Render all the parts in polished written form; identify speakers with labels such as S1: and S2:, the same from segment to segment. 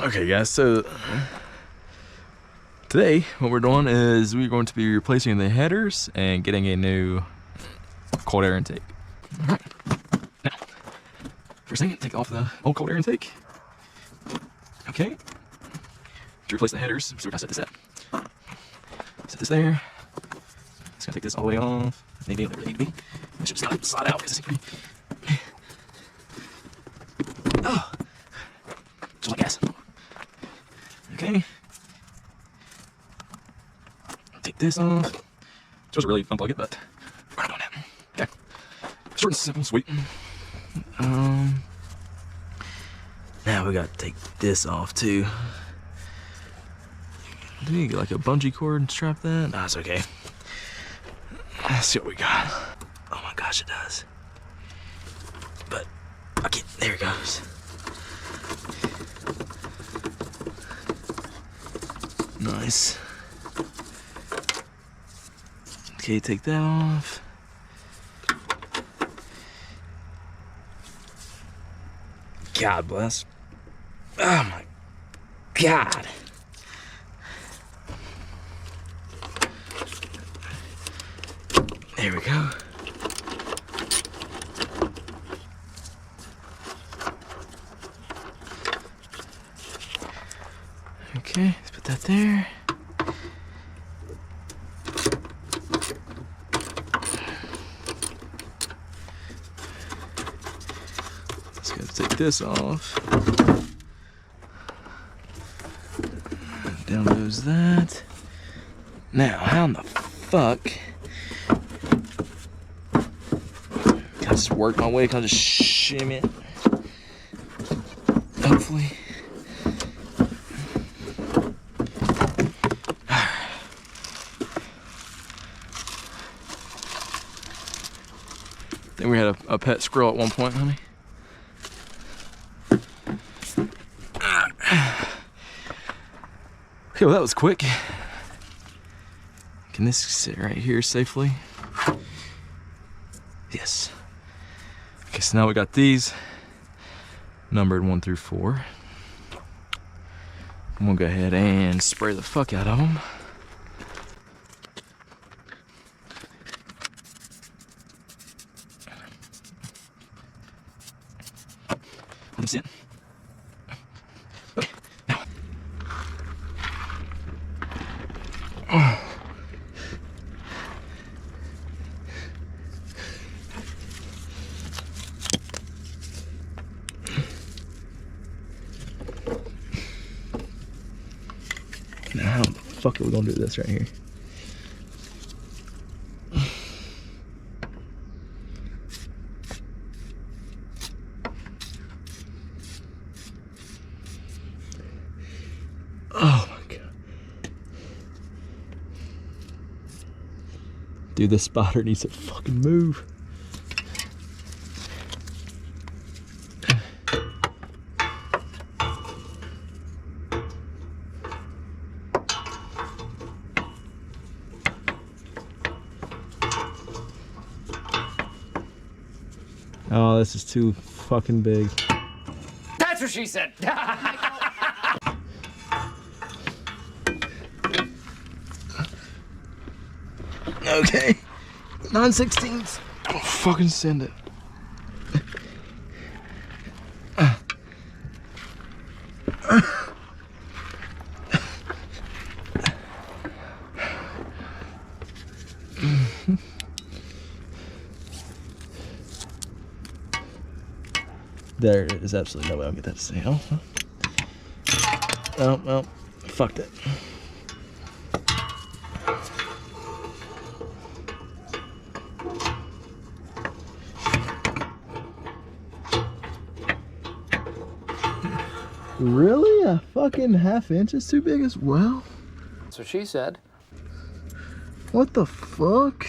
S1: Okay guys, so today what we're doing is we're going to be replacing the headers and getting a new cold air intake. Alright, now, first thing, take off the old cold air intake. Okay, to replace the headers, so we're gonna set this up. Set this there. Just gonna take this all the way off. Maybe it really need to be. I should just slide out because it's pretty. Oh, just like gas. Okay. Take this off. Supposed to really unplug it, but we're not doing that. Okay. Short and simple, sweet. Now we gotta take this off too. Do you get like a bungee cord and strap that? Nah, it's okay. Let's see what we got. Oh my gosh, it does. But okay, there it goes. Nice. Okay, take that off. God bless. Oh my God. There we go. Okay, let's put that there. Just gotta take this off. Down goes that. Now, how in the fuck can I just work my way? Can I just shimmy it? Hopefully. I think we had a pet squirrel at one point, honey. Okay, well that was quick. Can this sit right here safely? Yes. Okay, so now we got these numbered 1 through 4. I'm gonna go ahead and spray the fuck out of them. Let me see it. Okay, now. Oh. Now how the fuck are we gonna do this right here? Oh my God. Dude, this spider needs to fucking move. Oh, this is too fucking big.
S2: That's what she said.
S1: Okay. 9/16. Oh, fucking send it. There it is. Absolutely no way I'll get that to stay. Oh, oh, well, fucked it. Really? A fucking ½ inch is too big as well?
S2: That's what she said.
S1: What the fuck?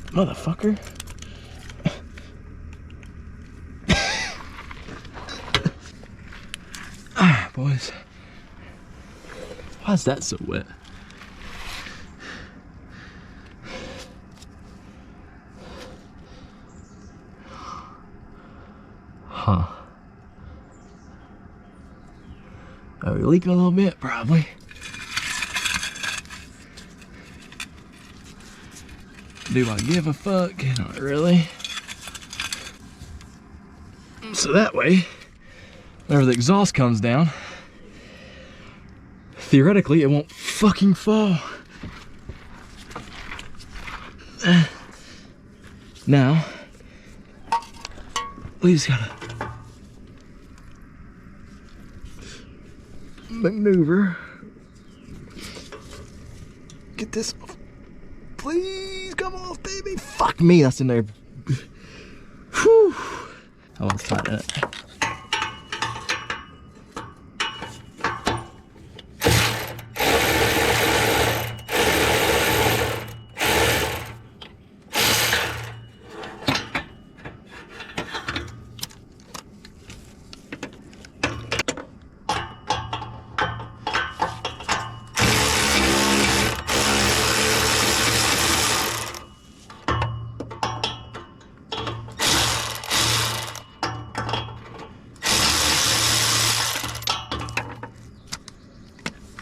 S1: Motherfucker. Ah, boys. Why is that so wet? Huh. Are we leaking a little bit? Probably. Do I give a fuck? Not really. So that way, whenever the exhaust comes down, theoretically it won't fucking fall. Now, we just gotta maneuver. Get this off. Please come off, baby. Fuck me, that's in there. Whew. I want to tighten it.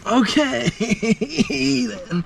S1: Okay, then.